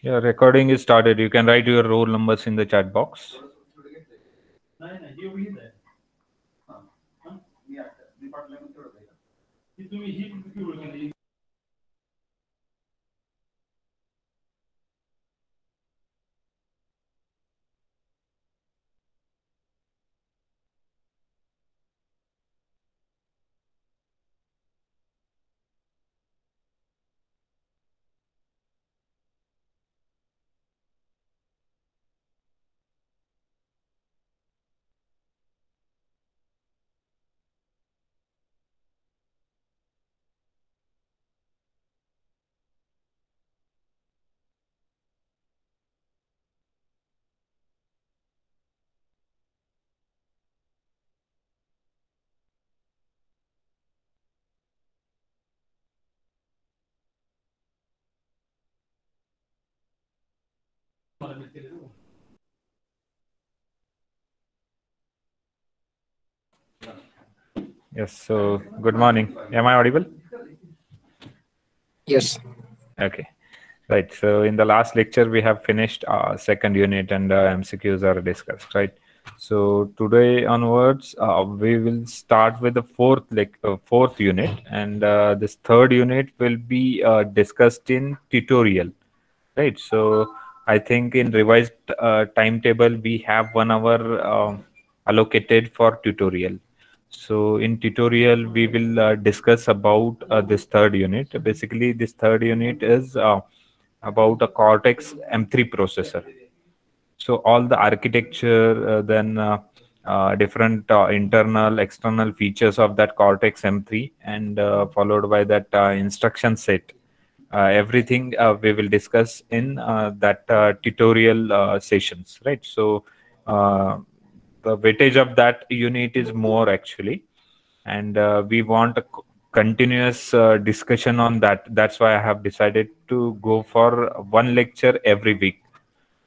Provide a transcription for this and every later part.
Yeah, recording is started. You can write your roll numbers in the chat box. Yes, so good morning. Am I audible? Yes. Okay, right. So in the last lecture, we have finished our second unit and MCQs are discussed, right? So today onwards, we will start with the fourth unit, and this third unit will be discussed in tutorial, right? So I think in revised timetable, we have 1 hour allocated for tutorial. So in tutorial, we will discuss about this third unit. Basically, this third unit is about a Cortex M3 processor. So all the architecture, then different internal, external features of that Cortex M3, and followed by that instruction set. Everything we will discuss in that tutorial sessions, right? So the weightage of that unit is more actually, and we want a continuous discussion on that. That's why I have decided to go for one lecture every week.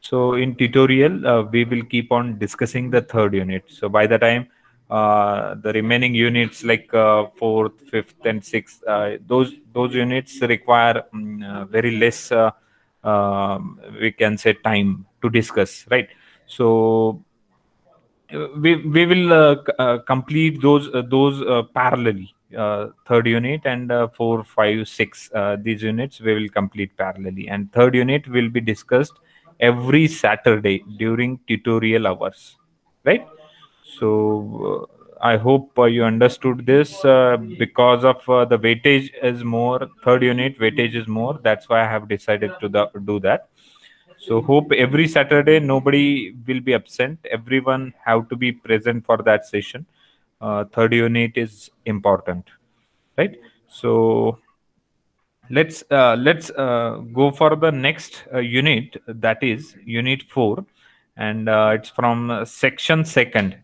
So in tutorial, we will keep on discussing the third unit. So by the time the remaining units like fourth, fifth, and sixth, those units require very less, we can say, time to discuss, right? So we will complete those parallelly. Third unit and 4, 5, 6. These units we will complete parallelly, and third unit will be discussed every Saturday during tutorial hours, right? So I hope you understood this. Because of the weightage is more, third unit weightage is more. That's why I have decided to do that. So hope every Saturday nobody will be absent. Everyone have to be present for that session. Third unit is important, right? So let's go for the next unit, that is unit 4, and it's from section second.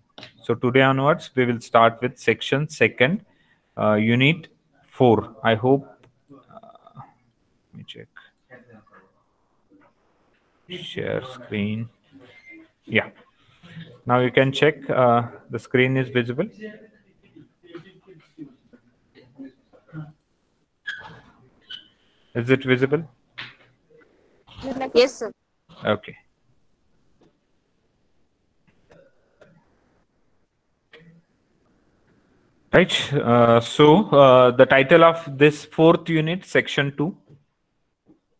So today onwards we will start with section second, unit 4. I hope, let me check, share screen. Yeah, now you can check the screen is visible. Is it visible? Yes, sir. Okay. Right. So the title of this fourth unit, section 2,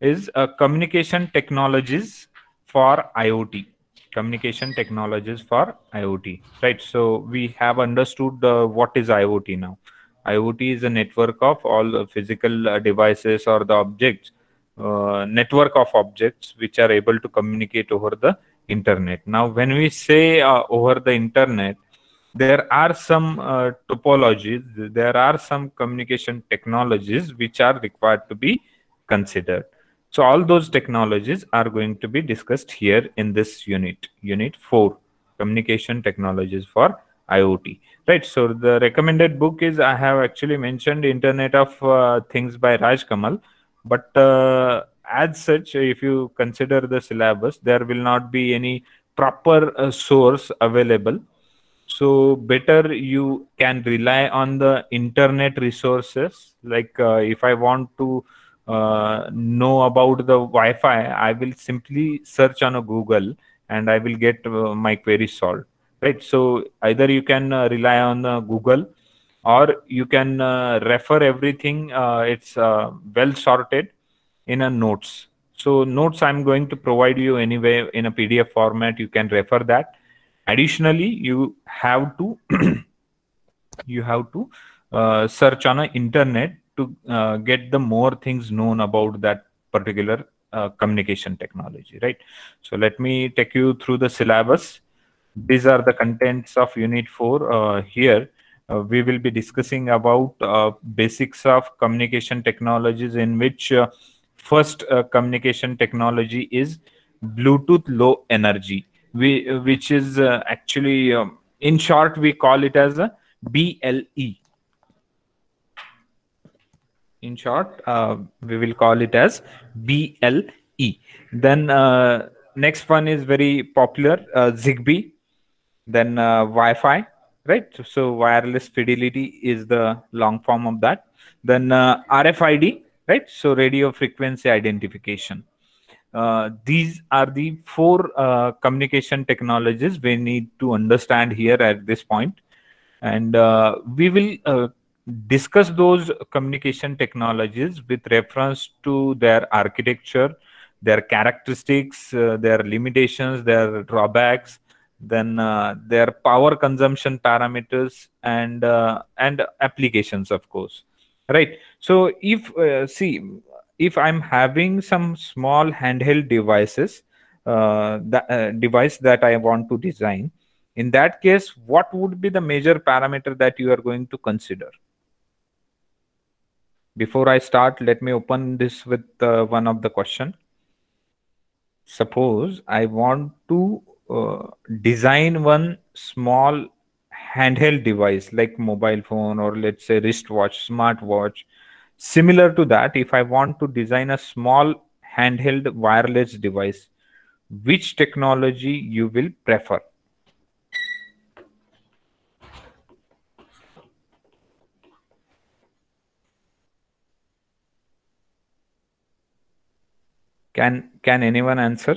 is communication technologies for IoT. Communication technologies for IoT. Right. So we have understood what is IoT now. IoT is a network of all the physical devices or the objects, network of objects which are able to communicate over the internet. Now, when we say over the internet, there are some topologies, there are some communication technologies which are required to be considered. So all those technologies are going to be discussed here in this unit 4, communication technologies for IoT. Right. So the recommended book is, I have actually mentioned Internet of Things by Raj Kamal, but as such, if you consider the syllabus, there will not be any proper source available. So better you can rely on the internet resources. Like if I want to know about the Wi-Fi, I will simply search on a Google and I will get my query solved. Right. So either you can rely on Google, or you can refer everything. It's well sorted in a notes. So notes I'm going to provide you anyway in a PDF format. You can refer that. Additionally, you have to search on a internet to get the more things known about that particular communication technology, right? So let me take you through the syllabus. These are the contents of unit 4. Here we will be discussing about basics of communication technologies, in which first communication technology is Bluetooth low energy, which is actually in short we call it as a BLE. In short, we will call it as BLE. Then next one is very popular, Zigbee. Then Wi-Fi, right? So wireless fidelity is the long form of that. Then RFID, right? So radio frequency identification. These are the four communication technologies we need to understand here at this point. And we will discuss those communication technologies with reference to their architecture, their characteristics, their limitations, their drawbacks, then their power consumption parameters, and applications, of course. Right. So if see, if I'm having some small handheld devices, the device that I want to design, in that case, what would be the major parameter that you are going to consider? Before I start, let me open this with one of the question. Suppose I want to design one small handheld device like mobile phone, or let's say wristwatch, smartwatch. Similar to that, if I want to design a small handheld wireless device, which technology you will prefer? Can anyone answer?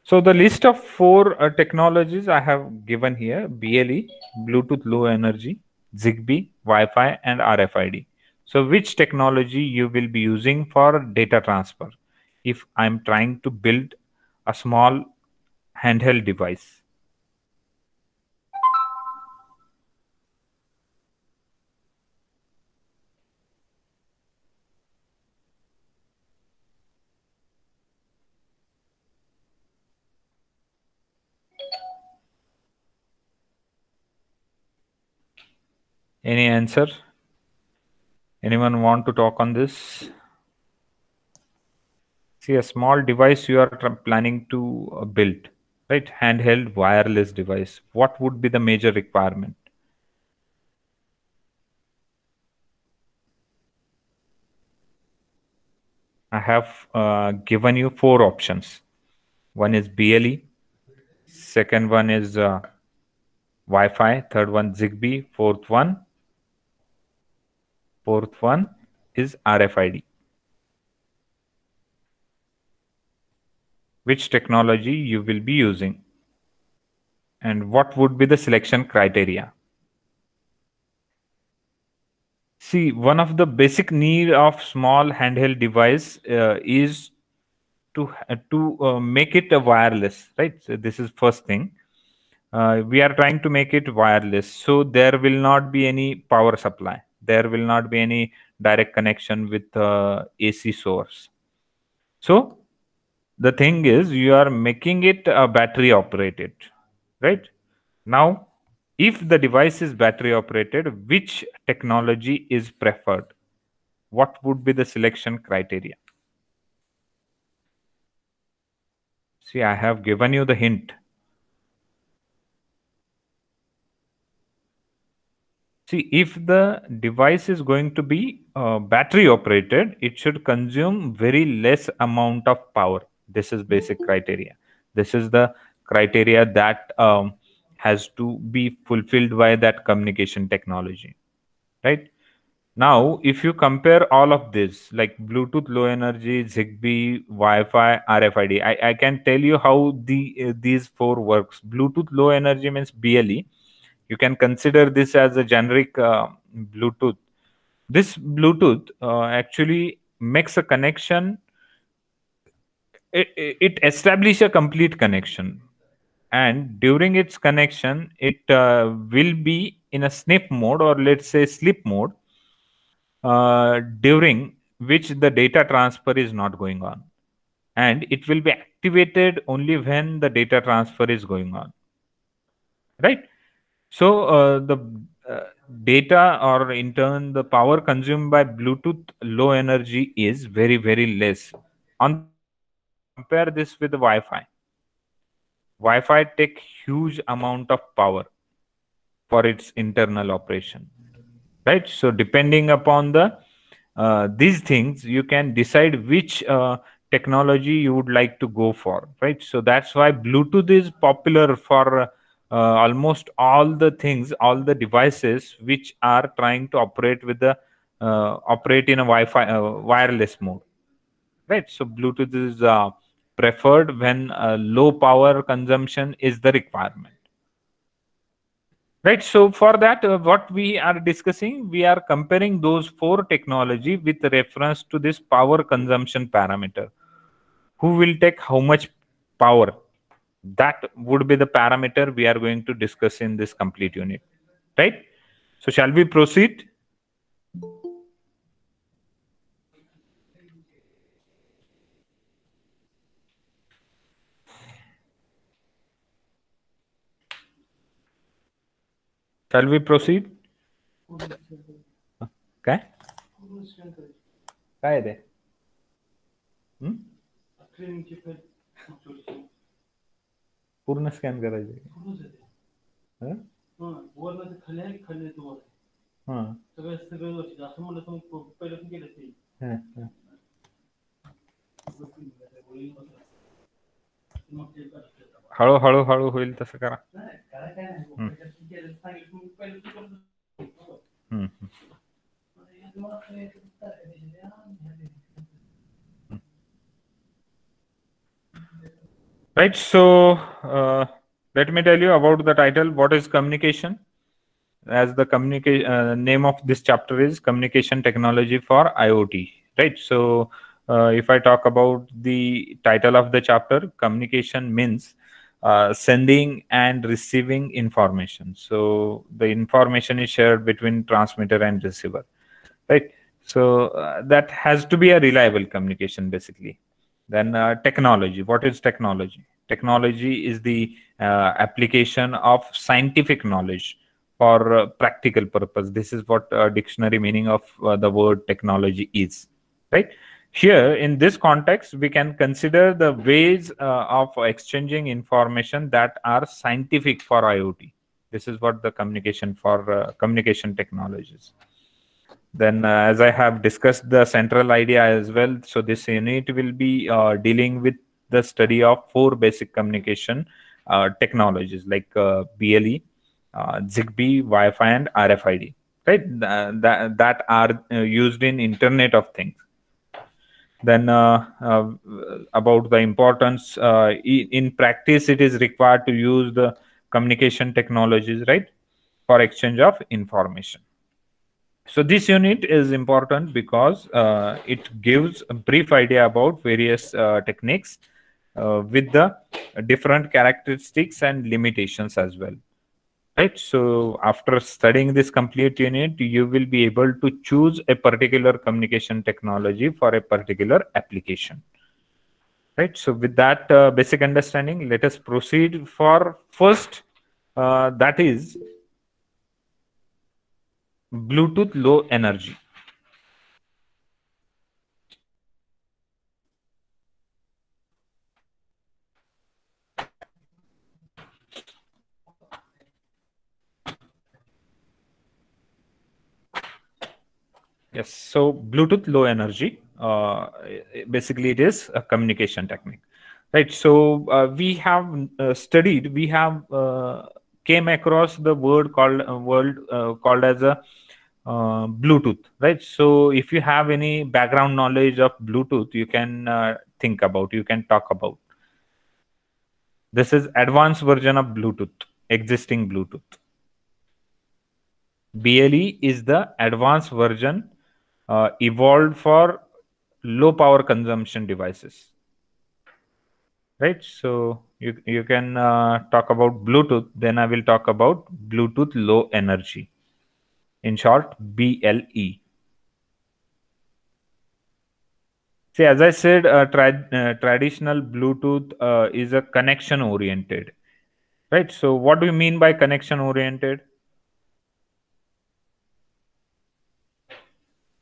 So the list of four technologies I have given here: BLE, Bluetooth Low Energy, Zigbee, Wi-Fi, and RFID. So which technology you will be using for data transfer if I'm trying to build a small handheld device? Any answer? Anyone want to talk on this? See, a small device you are planning to build, right? Handheld wireless device. What would be the major requirement? I have given you four options. One is BLE, second one is Wi-Fi, third one Zigbee, fourth one is RFID. Which technology you will be using, and what would be the selection criteria? See, one of the basic need of small handheld device is to make it a wireless, right? So this is first thing. We are trying to make it wireless, so there will not be any power supply. There will not be any direct connection with AC source. So the thing is, you are making it battery operated, right? Now, if the device is battery operated, which technology is preferred? What would be the selection criteria? See, I have given you the hint. See, if the device is going to be battery operated, it should consume very less amount of power. This is basic criteria. This is the criteria that has to be fulfilled by that communication technology, right? Now, if you compare all of this, like Bluetooth Low Energy, Zigbee, Wi-Fi, RFID, I can tell you how these four works. Bluetooth Low Energy means BLE. You can consider this as a generic Bluetooth. This Bluetooth actually makes a connection. It establishes a complete connection, and during its connection, it will be in a sniff mode, or let's say sleep mode, during which the data transfer is not going on, and it will be activated only when the data transfer is going on, right? So the uh, data, or in turn the power consumed by Bluetooth Low Energy, is very very less. On the other hand, if you compare this with Wi-Fi take huge amount of power for its internal operation, right? So depending upon the these things, you can decide which technology you would like to go for, right? So that's why Bluetooth is popular for almost all the things, all the devices which are trying to operate with the operate in a Wi-Fi wireless mode, right? So Bluetooth is preferred when low power consumption is the requirement. Right. So for that, what we are discussing, we are comparing those four technology with reference to this power consumption parameter. Who will take how much power? That would be the parameter we are going to discuss in this complete unit. Right. So shall we proceed? Shall we proceed? काय काय आहे ते पूर्ण scan करायचे हळूहळू हळू होईल तसं करा. Right. So let me tell you about the title. What is communication? As the name of this chapter is Communication Technology for IoT. Right. So if I talk about the title of the chapter, communication means sending and receiving information. So the information is shared between transmitter and receiver, right? So that has to be a reliable communication, basically. Then technology. What is technology? Technology is the application of scientific knowledge for practical purpose. This is what dictionary meaning of the word technology is, right? Here, in this context, we can consider the ways of exchanging information that are scientific for IoT. This is what the communication for communication technologies. Then, as I have discussed the central idea as well, so this unit will be dealing with the study of four basic communication technologies like BLE, Zigbee, Wi-Fi, and RFID. Right, that are used in Internet of Things. Then about the importance in practice, it is required to use the communication technologies, right, for exchange of information. So this unit is important because it gives a brief idea about various techniques with the different characteristics and limitations as well. Right. So after studying this complete unit, you will be able to choose a particular communication technology for a particular application. Right. So with that basic understanding, let us proceed for first. That is Bluetooth Low Energy. Yes, so Bluetooth Low Energy, basically it is a communication technique, right? So we have studied, we have came across the word called as a Bluetooth, right? So if you have any background knowledge of Bluetooth, you can think about, you can talk about. This is advanced version of Bluetooth, existing Bluetooth. BLE is the advanced version evolved for low power consumption devices, right? So you can talk about Bluetooth, then I will talk about Bluetooth low energy, in short BLE. See, as I said, traditional Bluetooth is a connection oriented, right? So what do you mean by connection oriented?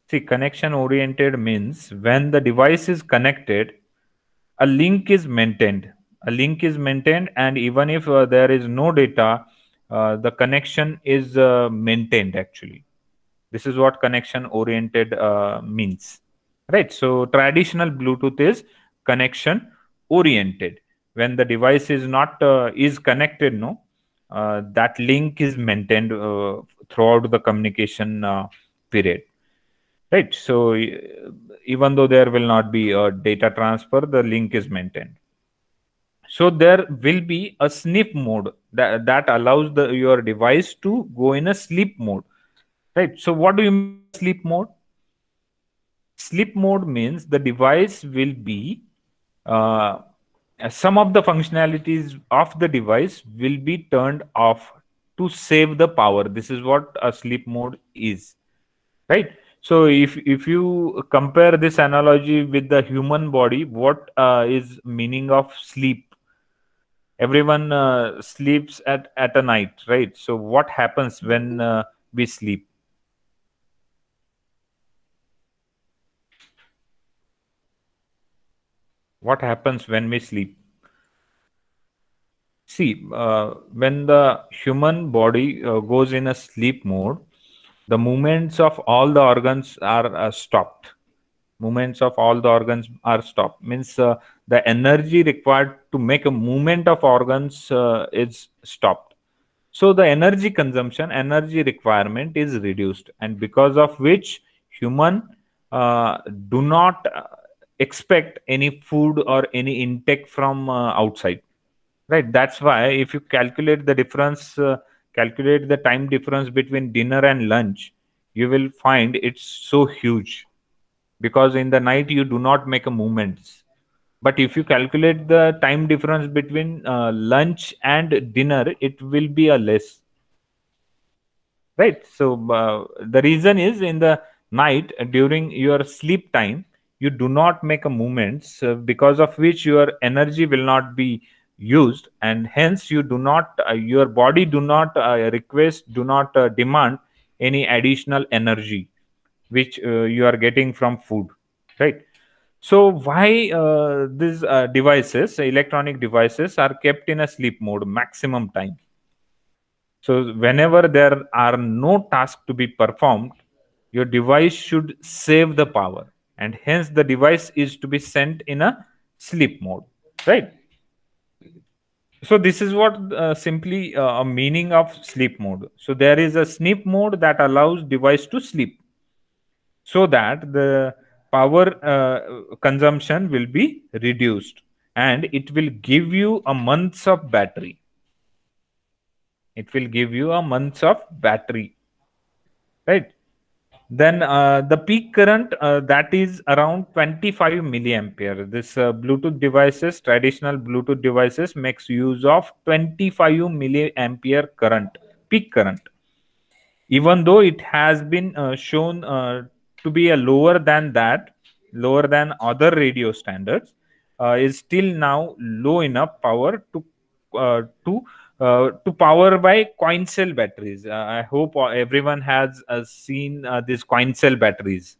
See, connection oriented means when the device is connected, a link is maintained. A link is maintained, and even if there is no data, the connection is maintained actually. This is what connection oriented means, right? So traditional Bluetooth is connection oriented. When the device is not is connected, no, that link is maintained throughout the communication period, right? So even though there will not be a data transfer, the link is maintained. So there will be a sleep mode that allows your device to go in a sleep mode, right? So what do you mean by sleep mode? Sleep mode means the device will be uh, some of the functionalities of the device will be turned off to save the power. This is what a sleep mode is, right? So if you compare this analogy with the human body, what is meaning of sleep? Everyone sleeps at a night, right? So what happens when we sleep? What happens when we sleep? See, when the human body goes in a sleep mode, the movements of all the organs are stopped. Movements of all the organs are stopped. Means the energy required to make a movement of organs is stopped. So the energy consumption, energy requirement is reduced, and because of which human do not expect any food or any intake from outside, right? That's why if you calculate the difference, calculate the time difference between dinner and lunch, you will find it's so huge, because in the night you do not make a movements. But if you calculate the time difference between lunch and dinner, it will be a less, right? So the reason is in the night, during your sleep time, you do not make a movements, because of which your energy will not be used, and hence you do not your body do not request, do not demand any additional energy which you are getting from food, right? So why these devices, electronic devices, are kept in a sleep mode maximum time? So whenever there are no tasks to be performed, your device should save the power, and hence the device is to be sent in a sleep mode, right? So this is what simply a meaning of sleep mode. So there is a sleep mode that allows device to sleep, so that the power consumption will be reduced, and it will give you a months of battery. It will give you a months of battery, right? Then the peak current, that is around 25 milliampere. This Bluetooth devices, traditional Bluetooth devices, makes use of 25 milliampere current, peak current, even though it has been shown to be a lower than that, lower than other radio standards, is still now low enough power to power by coin cell batteries. I hope everyone has seen these coin cell batteries,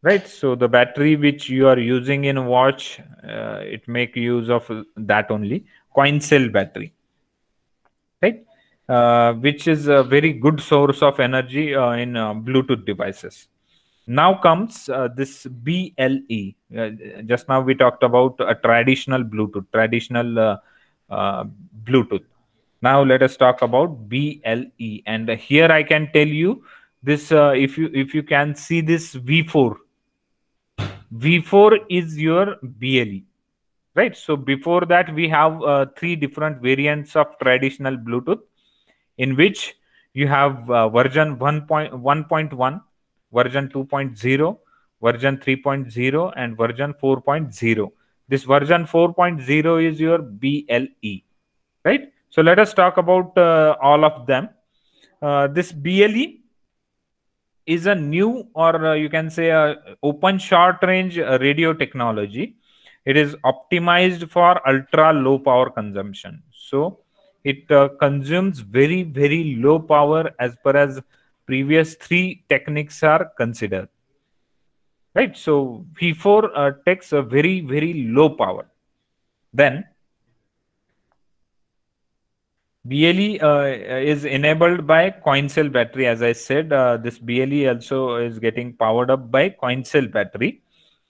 right? So the battery which you are using in watch, it make use of that only, coin cell battery, right? Which is a very good source of energy in Bluetooth devices. Now comes this BLE. Just now we talked about a traditional Bluetooth, traditional Bluetooth. Now let us talk about BLE, and here I can tell you this. If you can see this V4, V4 is your BLE, right? So before that we have three different variants of traditional Bluetooth, in which you have version 1.1, version 2.0, version 3.0, and version 4.0. This version 4.0 is your BLE, right? So let us talk about all of them. This BLE is a new, or you can say a open short range radio technology. It is optimized for ultra low power consumption, so it consumes very low power as per as previous three techniques are considered, right? So V4 takes a very low power. Then BLE is enabled by coin cell battery. As I said, this BLE also is getting powered up by coin cell battery.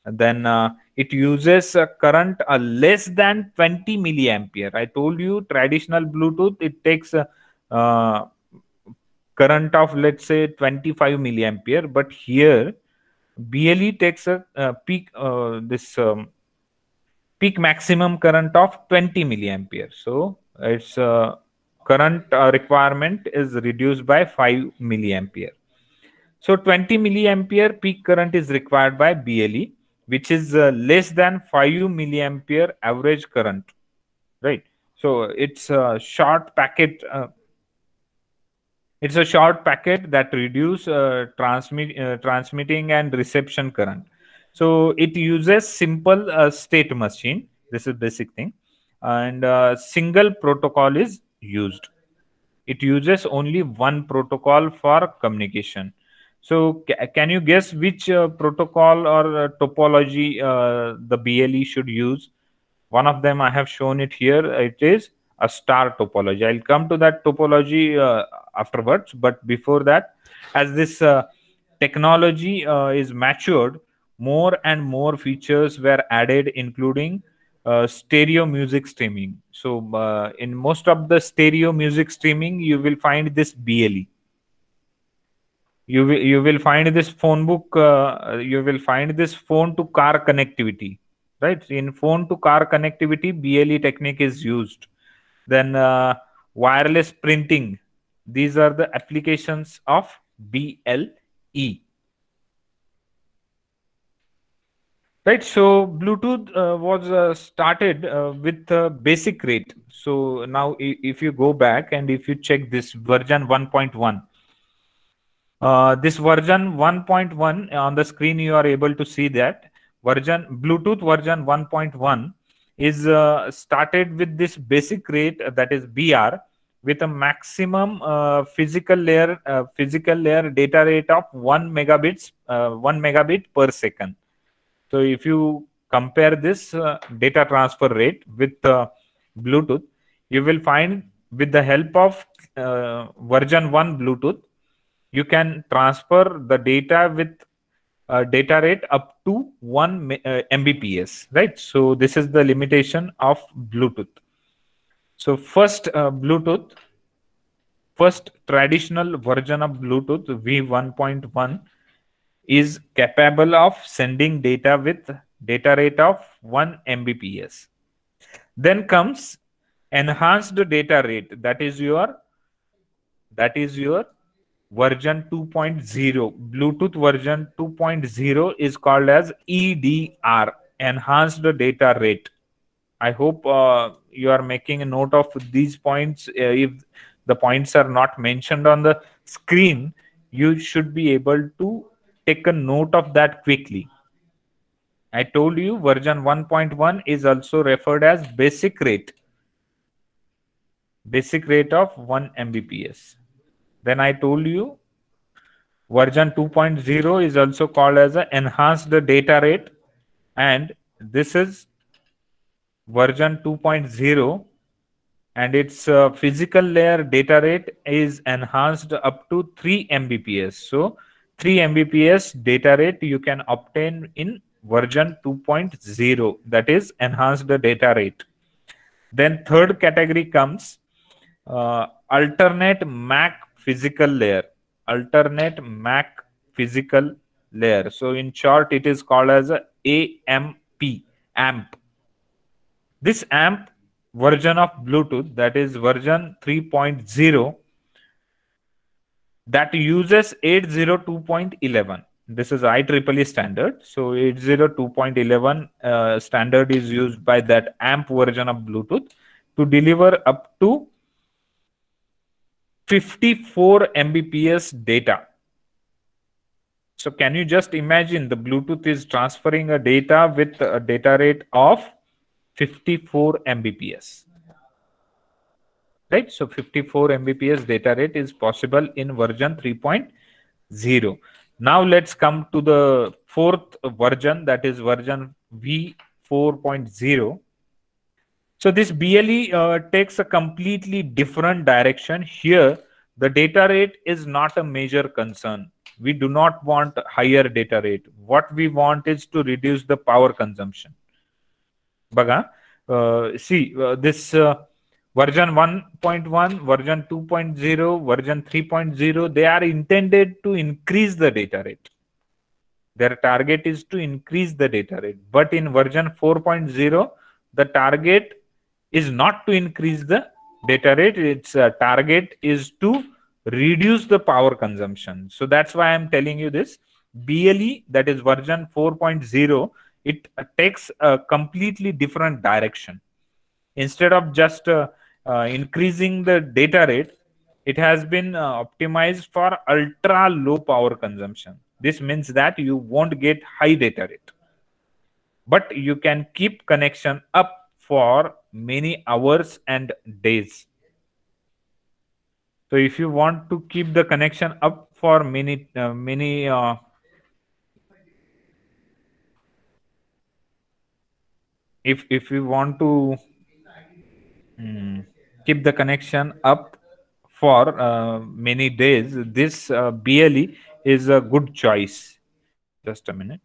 And then it uses a current less than 20 milliampere. I told you traditional Bluetooth, it takes a current of, let's say, 25 milliampere, but here BLE takes a peak peak maximum current of 20 milliampere. So its current requirement is reduced by 5 milliampere. So 20 milliampere peak current is required by BLE, which is less than 5 milliampere average current, right? So it's a short packet. It's a short packet that reduce transmitting and reception current. So it uses simple state machine. This is basic thing, and single protocol is used. It uses only one protocol for communication. So can you guess which protocol or topology the BLE should use? One of them I have shown it here. It is a star topology. I'll come to that topology afterwards. But before that, as this technology is matured, more and more features were added, including stereo music streaming. So in most of the stereo music streaming, you will find this BLE. You will find this phone book. You will find this phone to car connectivity, right? In phone to car connectivity, BLE technique is used. Then wireless printing. These are the applications of BLE. Right, so Bluetooth was started with basic rate. So now, if you go back and if you check this version 1.1, this version 1.1 on the screen, you are able to see that Bluetooth version 1.1 is started with this basic rate, that is BR, with a maximum physical layer data rate of 1 megabit per second. So if you compare this data transfer rate with Bluetooth, you will find with the help of version 1 Bluetooth, you can transfer the data with data rate up to 1 Mbps, right? So this is the limitation of Bluetooth. So first traditional version of Bluetooth V1.1 is capable of sending data with data rate of 1 Mbps. Then comes enhanced data rate, that is your version 2.0. Bluetooth version 2.0 is called as EDR, enhanced data rate. I hope you are making a note of these points. If the points are not mentioned on the screen, you should be able to take a note of that quickly. I told you version 1.1 is also referred as basic rate of 1 Mbps. Then I told you version 2.0 is also called as an enhanced data rate, and this is version 2.0, and its physical layer data rate is enhanced up to 3 Mbps. So 3 Mbps data rate you can obtain in version 2.0, that is enhanced data rate. Then third category comes alternate MAC physical layer. Alternate MAC physical layer. So in short, it is called as a AMP. AMP. This AMP version of Bluetooth, that is version 3.0, that uses 802.11. This is IEEE standard. So 802.11 standard is used by that AMP version of Bluetooth to deliver up to 54 Mbps data. So can you just imagine the Bluetooth is transferring a data with a data rate of 54 Mbps. Right? So 54 Mbps data rate is possible in version 3.0. Now let's come to the fourth version, that is version V4.0. So this BLE takes a completely different direction. Here, the data rate is not a major concern. We do not want higher data rate. What we want is to reduce the power consumption. Baga, this version 1.1, version 2.0, version 3.0, they are intended to increase the data rate. Their target is to increase the data rate. But in version 4.0, the target is not to increase the data rate. Its target is to reduce the power consumption. So that's why I'm telling you this. BLE, that is version 4.0, it takes a completely different direction. Instead of just increasing the data rate, it has been optimized for ultra low power consumption. This means that you won't get high data rate, but you can keep connection up for many hours and days. So if you want to keep the connection up for many if you want to keep the connection up for many days, this BLE is a good choice. Just a minute.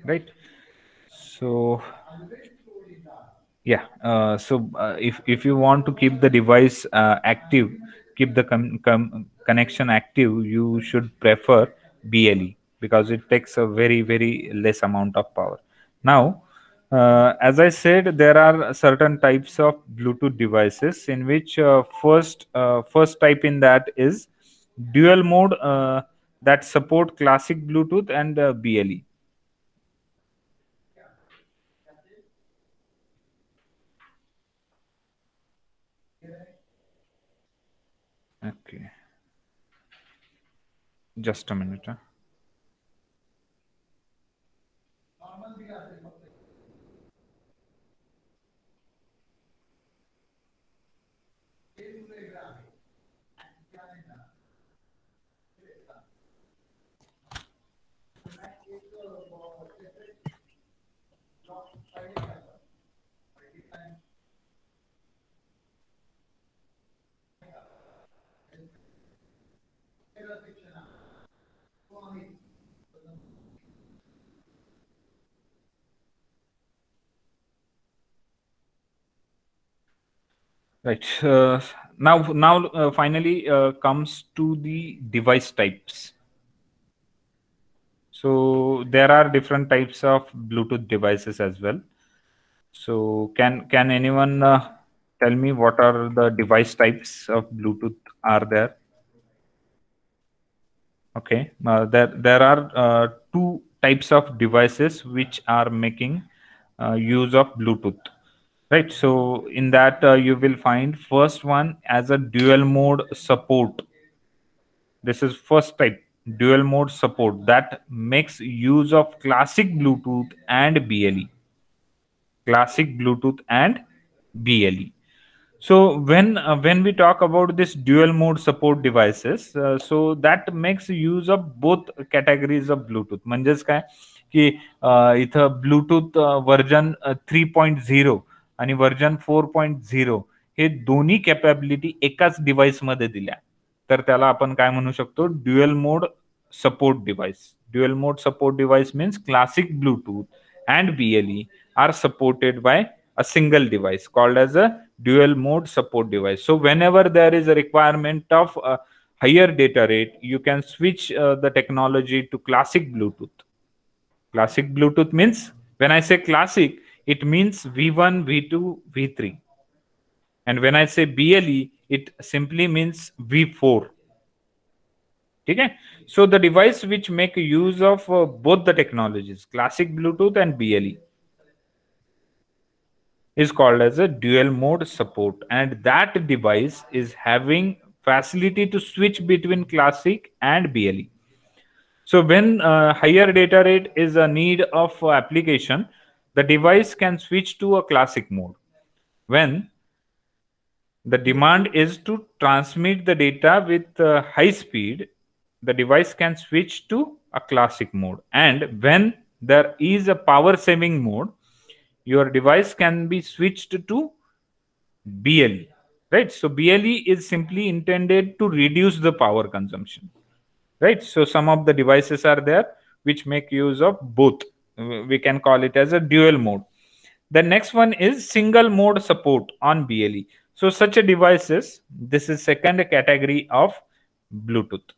Right. So yeah, if you want to keep the device active, keep the connection active, you should prefer BLE because it takes a very less amount of power. Now, as I said, there are certain types of Bluetooth devices in which first type in that is dual mode, that support classic Bluetooth and BLE. Okay, just a minute. Huh? Right. Now, finally comes to the device types. So there are different types of Bluetooth devices as well. So can anyone tell me what are the device types of Bluetooth are there? Okay, there are two types of devices which are making use of Bluetooth. Right. So in that you will find first one as a dual mode support. This is first type, dual mode support, that makes use of classic Bluetooth and BLE. classic Bluetooth and BLE. So when we talk about this dual mode support devices, so that makes use of both categories of Bluetooth. म्हणजेच काय की इथं Bluetooth version 3.0 आणि version 4.0 हे दोन्ही capability एकाच device मध्ये दिल्या, तर त्याला आपण काय म्हणू शकतो, dual mode support device. Dual mode support device means classic Bluetooth and BLE are supported by a single device called as a dual mode support device. So whenever there is a requirement of a higher data rate, you can switch the technology to classic Bluetooth. Classic Bluetooth means, when I say classic, it means V1, V2, V3. And when I say BLE, it simply means V4. Okay? So the device which make use of both the technologies, classic Bluetooth and BLE, is called as a dual mode support, and that device is having facility to switch between classic and BLE. So when higher data rate is a need of application, the device can switch to a classic mode. When the demand is to transmit the data with high speed, the device can switch to a classic mode. And when there is a power saving mode, your device can be switched to BLE, right? So BLE is simply intended to reduce the power consumption, right? So some of the devices are there which make use of both. We can call it as a dual mode. The next one is single mode support on BLE. So such a devices, this is second category of Bluetooth.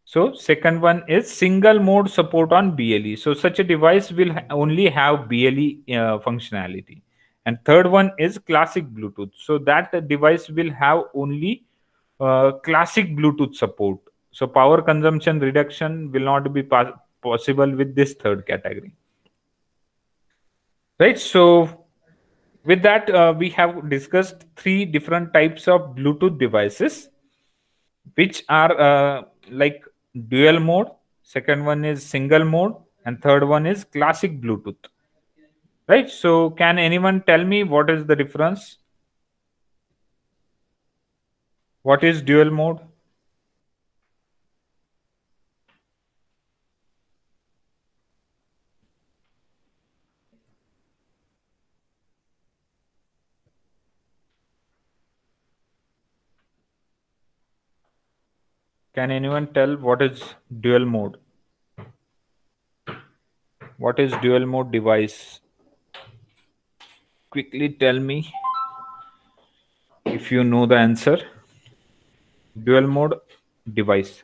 So second one is single mode support on BLE. So such a device will only have BLE functionality. And third one is classic Bluetooth. So that device will have only classic Bluetooth support. So power consumption reduction will not be possible with this third category. Right. So with that, we have discussed three different types of Bluetooth devices, which are like dual mode, second one is single mode, and third one is classic Bluetooth. Right? So can anyone tell me what is the difference? What is dual mode? Can anyone tell what is dual mode? What is dual mode device? Quickly tell me if you know the answer. Dual mode device.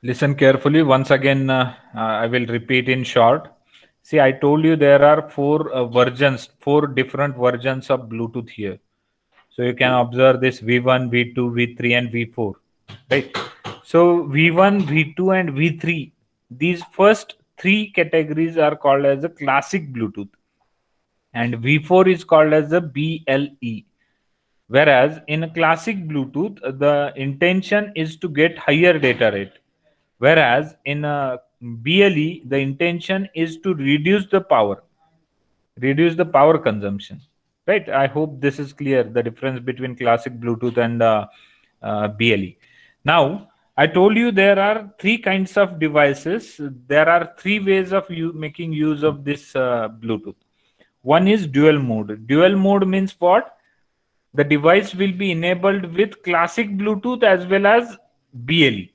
Listen carefully. Once again, I will repeat in short. See, I told you there are four different versions of Bluetooth here. So you can observe this V1, V2, V3, and V4. Right? So V1, V2, and V3, these first three categories are called as a classic Bluetooth. And V4 is called as a BLE. Whereas in a classic Bluetooth, the intention is to get higher data rate. Whereas in a BLE, the intention is to reduce the power consumption. Right? I hope this is clear, the difference between classic Bluetooth and BLE. Now, I told you there are three kinds of devices. There are three ways of making use of this Bluetooth. One is dual mode. Dual mode means what? The device will be enabled with classic Bluetooth as well as BLE.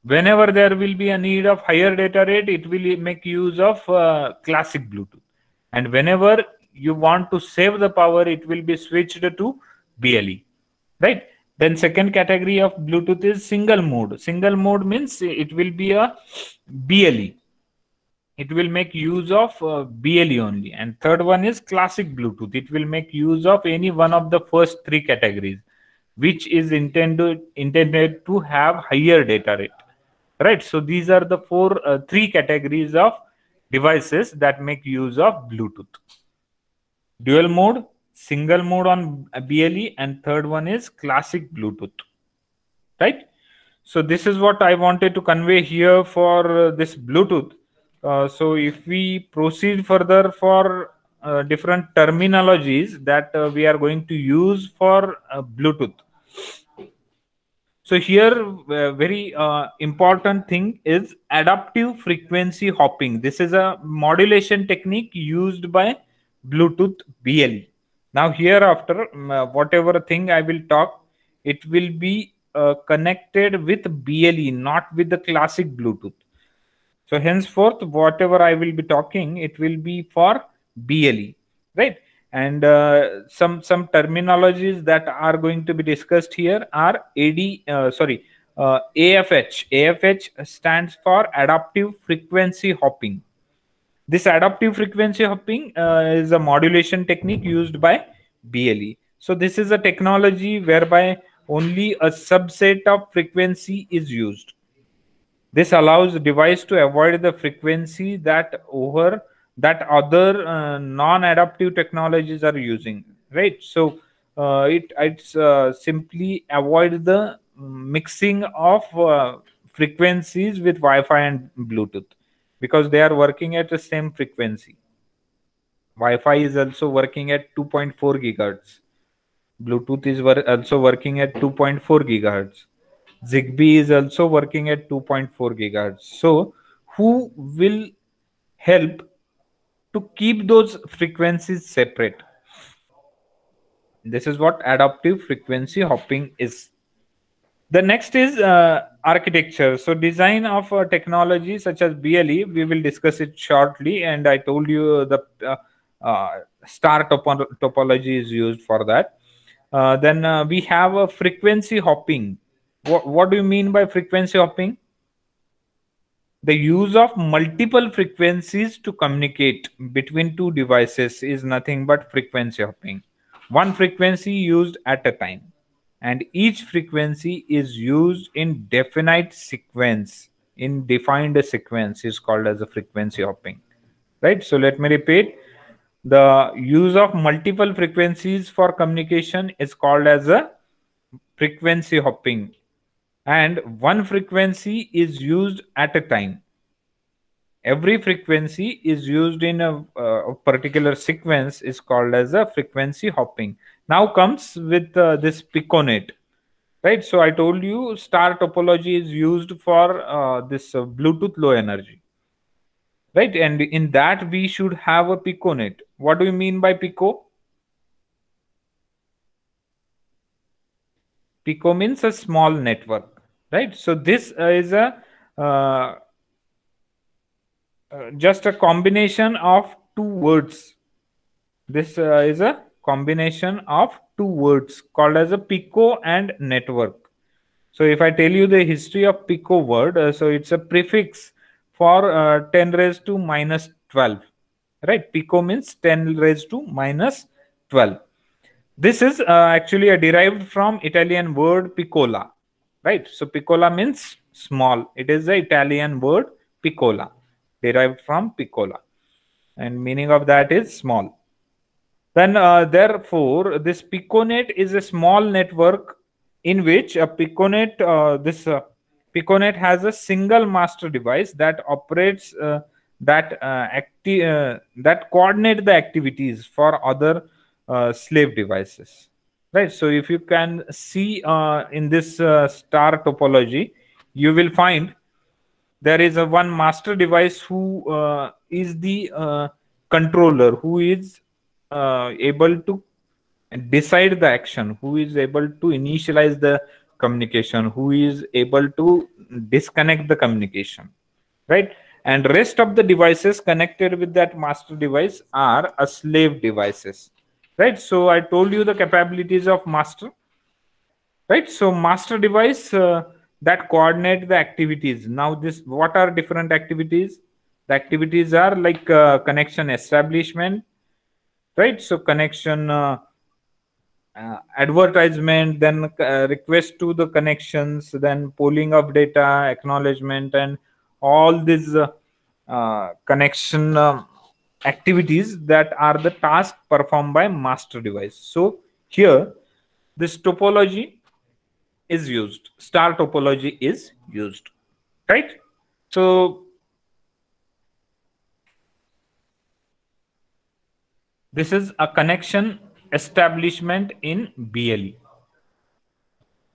Whenever there will be a need of higher data rate, it will make use of classic Bluetooth. And whenever you want to save the power, it will be switched to BLE. Right? Then second category of Bluetooth is single mode. Single mode means it will be a BLE. It will make use of BLE only. And third one is classic Bluetooth. It will make use of any one of the first three categories, which is intended to have higher data rate. right? So these are the three categories of devices that make use of Bluetooth: dual mode, single mode on BLE, and third one is classic Bluetooth, right? So this is what I wanted to convey here for this Bluetooth. So if we proceed further for different terminologies that we are going to use for Bluetooth. So here, very important thing is adaptive frequency hopping. This is a modulation technique used by Bluetooth BLE. Now hereafter, whatever thing I will talk, it will be connected with BLE, not with the classic Bluetooth. So henceforth, whatever I will be talking, it will be for BLE, right? And some terminologies that are going to be discussed here are AFH. AFH stands for adaptive frequency hopping. This adaptive frequency hopping is a modulation technique used by BLE. So this is a technology whereby only a subset of frequency is used. This allows the device to avoid the frequency that other non-adaptive technologies are using, right? So it's simply avoid the mixing of frequencies with Wi-Fi and Bluetooth, because they are working at the same frequency. Wi-Fi is also working at 2.4 gigahertz. Bluetooth is also working at 2.4 gigahertz. Zigbee is also working at 2.4 gigahertz. So, who will help to keep those frequencies separate? This is what adaptive frequency hopping is. The next is architecture. So, design of technology such as BLE, we will discuss it shortly. And I told you the star topology is used for that. Then we have a frequency hopping. What do you mean by frequency hopping? The use of multiple frequencies to communicate between two devices is nothing but frequency hopping. One frequency used at a time, and each frequency is used in definite sequence. In defined sequence is called as a frequency hopping, right? So let me repeat: the use of multiple frequencies for communication is called as a frequency hopping, and one frequency is used at a time. Every frequency is used in a particular sequence is called as a frequency hopping. Now comes with this piconet, right? So I told you star topology is used for this Bluetooth low energy, right? And in that we should have a piconet. What do you mean by pico? Pico means a small network, right? So this is a just a combination of two words. This is a combination of two words called as a pico and network. So if I tell you the history of pico word, so it's a prefix for 10 raised to minus 12, right? Pico means 10 raised to minus 12. This is actually derived from Italian word piccola, right? So piccola means small. It is the Italian word piccola, derived from piccola, and meaning of that is small. Then therefore this piconet is a small network in which a piconet piconet has a single master device that operates that coordinate the activities for other slave devices, right? So if you can see in this star topology, you will find there is a one master device who is the controller, who is able to decide the action, who is able to initialize the communication, who is able to disconnect the communication, right? And rest of the devices connected with that master device are a slave devices, right? So I told you the capabilities of master, right? So master device that coordinate the activities. Now this, what are different activities? The activities are like connection establishment, right? So connection advertisement, then request to the connections, then polling of data, acknowledgement, and all these connection activities that are the task performed by master device. So here this topology is used, star topology is used, right? So this is a connection establishment in BLE.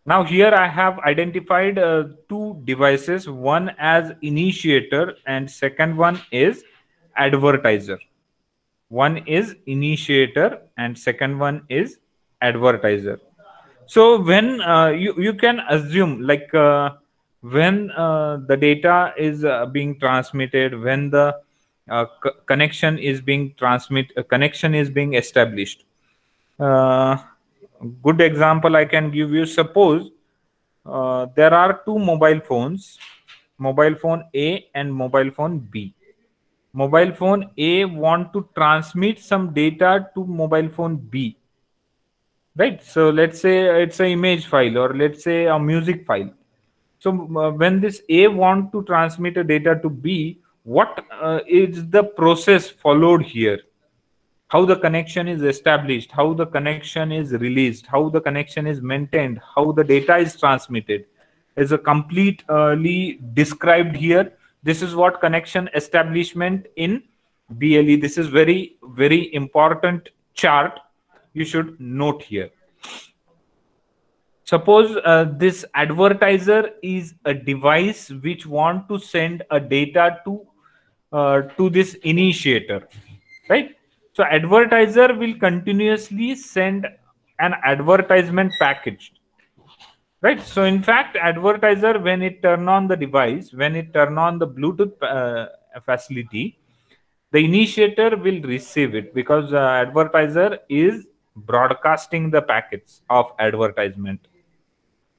Now here I have identified two devices, one as initiator and second one is advertiser. One is initiator and second one is advertiser. So when you can assume, like when the data is being transmitted, when the connection is being connection is being established. Good example I can give you. Suppose there are two mobile phones, mobile phone A and mobile phone B. Mobile phone A want to transmit some data to mobile phone B, right? So let's say it's an image file or let's say a music file. So when this A want to transmit a data to B, what is the process followed here? How the connection is established, how the connection is released, how the connection is maintained, how the data is transmitted is a completely described here. This is what connection establishment in BLE. This is very, very important chart you should note here. Suppose this advertiser is a device which want to send a data to this initiator, right? So advertiser will continuously send an advertisement package, right? So in fact, advertiser, when it turn on the device, when it turn on the Bluetooth facility, the initiator will receive it because advertiser is broadcasting the packets of advertisement.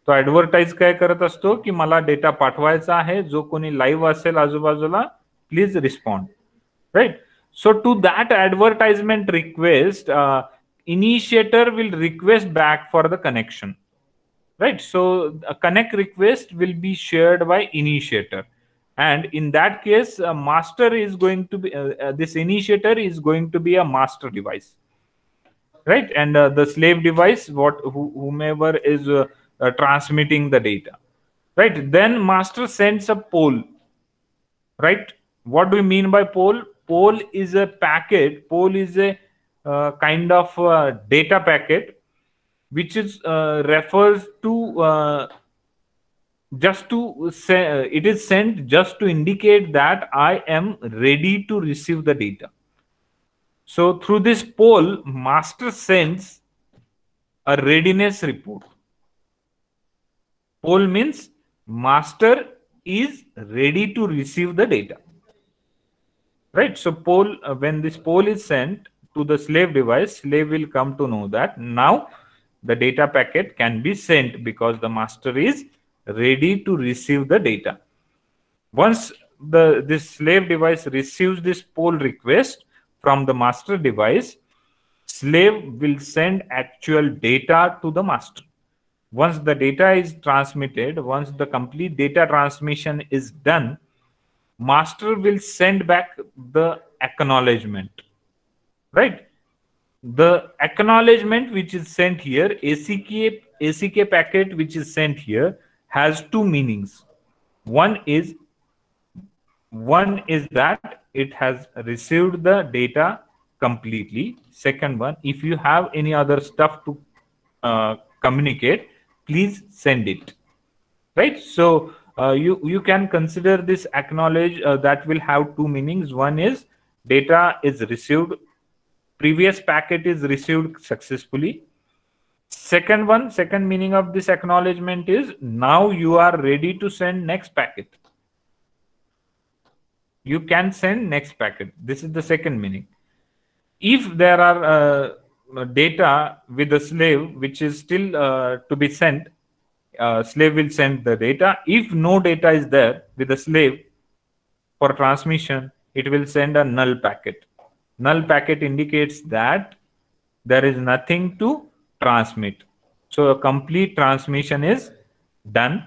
तो advertise काय करत असतो की मला data पाठवायचा आहे, जो कोणी लाईव्ह असेल आजूबाजूला please respond, right? So to that advertisement request, initiator will request back for the connection, right? So a connect request will be shared by initiator, and in that case master is going to be this initiator is going to be a master device, right? And the slave device, whomever is transmitting the data, right? Then master sends a poll, right? What do we mean by poll? Poll is a packet. Poll is a kind of data packet which is refers to just to say it is sent just to indicate that I am ready to receive the data. So through this poll, master sends a readiness report. Poll means master is ready to receive the data, right? So poll, when this poll is sent to the slave device, slave will come to know that now the data packet can be sent because the master is ready to receive the data. Once this slave device receives this poll request from the master device, slave will send actual data to the master. Once the data is transmitted, once the complete data transmission is done, master will send back the acknowledgement, right? The acknowledgement which is sent here, ACK packet which is sent here, has two meanings. One is that it has received the data completely. Second one, if you have any other stuff to communicate, please send it, right? So you can consider this acknowledge that will have two meanings. One is data is received, previous packet is received successfully. Second meaning of this acknowledgement is now you are ready to send next packet. You can send next packet. This is the second meaning. If there are data with the slave which is still to be sent, slave will send the data. If no data is there with the slave for transmission, it will send a null packet. Null packet indicates that there is nothing to transmit. So a complete transmission is done.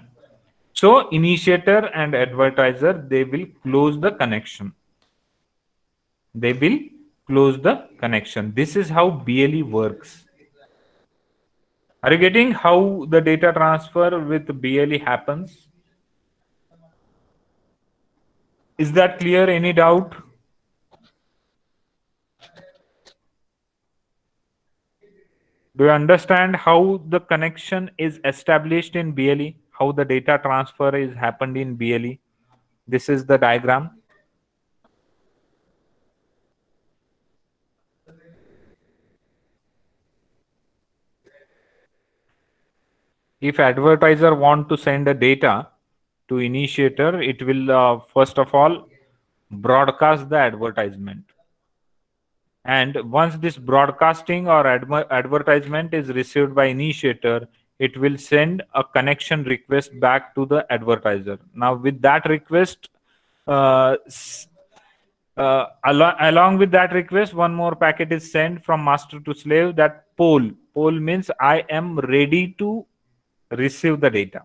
So initiator and advertiser, they will close the connection. They will close the connection. This is how BLE works. Are you getting how the data transfer with BLE happens? Is that clear? Any doubt? Do you understand how the connection is established in BLE? How the data transfer is happened in BLE? This is the diagram. If advertiser want to send a data to initiator, it will first of all broadcast the advertisement. And once this broadcasting or advertisement is received by initiator, it will send a connection request back to the advertiser. Now with that request, along with that request, one more packet is sent from master to slave, that poll. Poll means I am ready to receive the data.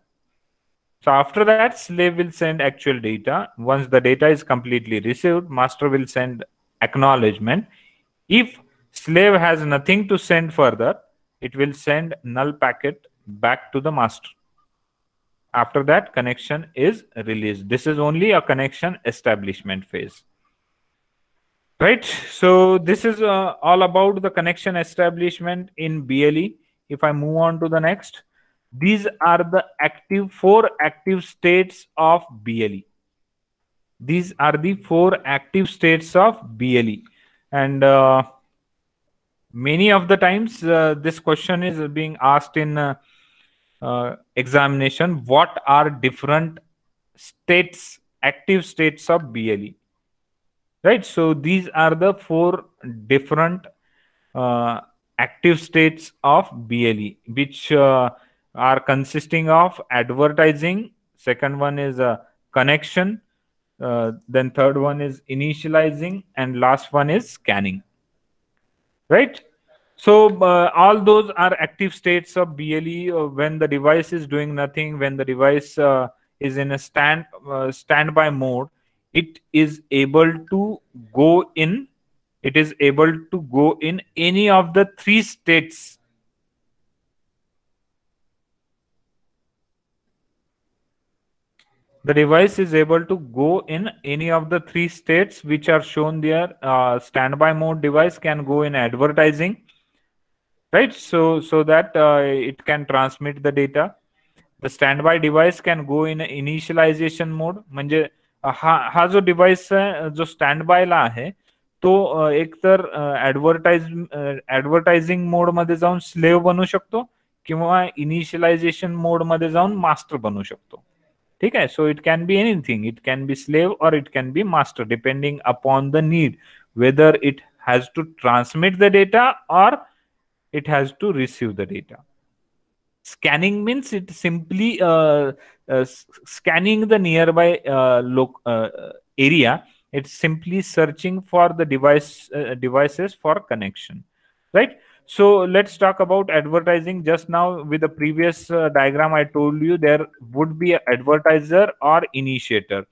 So after that, slave will send actual data. Once the data is completely received, master will send acknowledgement. If slave has nothing to send further, it will send null packet back to the master. After that, connection is released. This is only a connection establishment phase. Right. So this is all about the connection establishment in BLE. If I move on to the next, these are the four active states of BLE. These are the four active states of BLE. And many of the times this question is being asked in examination. What are different states, active states of BLE? Right. So these are the four different active states of BLE, which are consisting of advertising. Second one is a connection. Then third one is initializing, and last one is scanning. Right. So all those are active states of BLE when the device is doing nothing, when the device is in a standby mode. It is able to go in. It is able to go in any of the three states. The device is able to go in any of the three states which are shown there. Standby mode device can go in advertising, right? So that it can transmit the data. The standby device can go in initialization mode. म्हणजे हा जो device जो standby ला आहे तो एकतर advertising mode मध्ये जाऊन slave बनू शकतो किंवा इनिशियलायझेशन मोड मध्ये जाऊन मास्टर बनू शकतो. ठीक आहे. So it can be anything. It can be slave or it can be master depending upon the need, whether it has to transmit the data or it has to receive the data. Scanning means it simply scanning the nearby area. It's simply searching for the devices for connection, right? So let's talk about advertising. Just now with the previous diagram, I told you there would be an advertiser or initiator.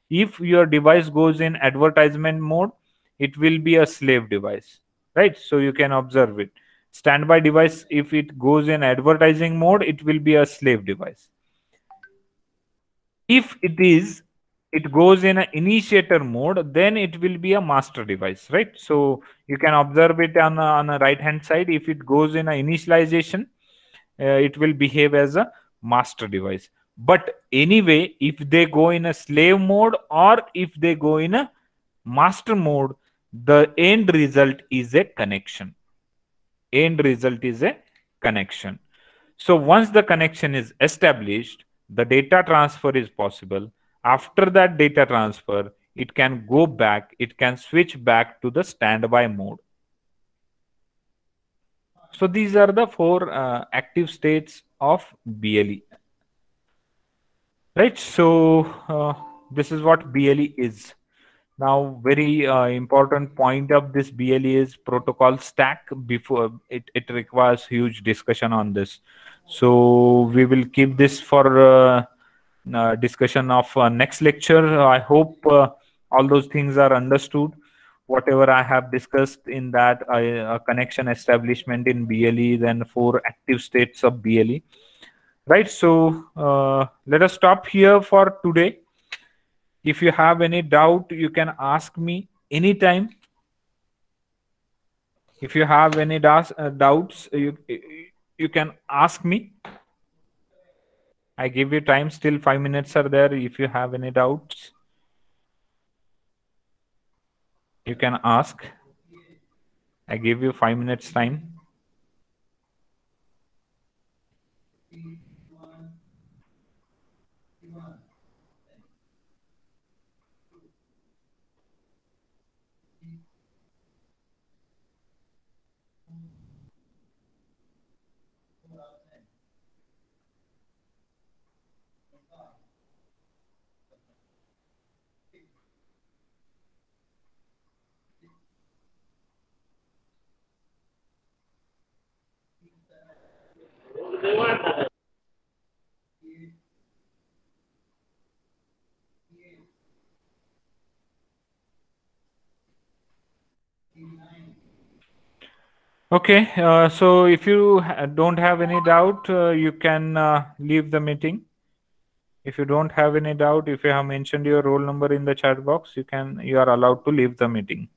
If your device goes in advertisement mode, it will be a slave device, right? So you can observe it. Standby device, if it goes in advertising mode, it will be a slave device. If it goes in an initiator mode, then it will be a master device, right? So you can observe it on the right hand side. If it goes in an initialization, it will behave as a master device. But anyway, if they go in a slave mode or if they go in a master mode, the end result is a connection. End result is a connection. So once the connection is established, the data transfer is possible. After that data transfer, it can go back, it can switch back to the standby mode. So these are the four active states of BLE. Right. So this is what BLE is. Now, very important point of this BLE is protocol stack. Before it requires huge discussion on this. So we will keep this for discussion of next lecture. I hope all those things are understood. Whatever I have discussed in that connection establishment in BLE, then four active states of BLE. Right. So let us stop here for today. If you have any doubt, you can ask me anytime. If you have any doubts, you can ask me. I give you time. Still 5 minutes are there. If you have any doubts, you can ask. I give you 5 minutes time. Okay. So if you don't have any doubt, you can leave the meeting. If you don't have any doubt, if you have mentioned your roll number in the chat box, you are allowed to leave the meeting.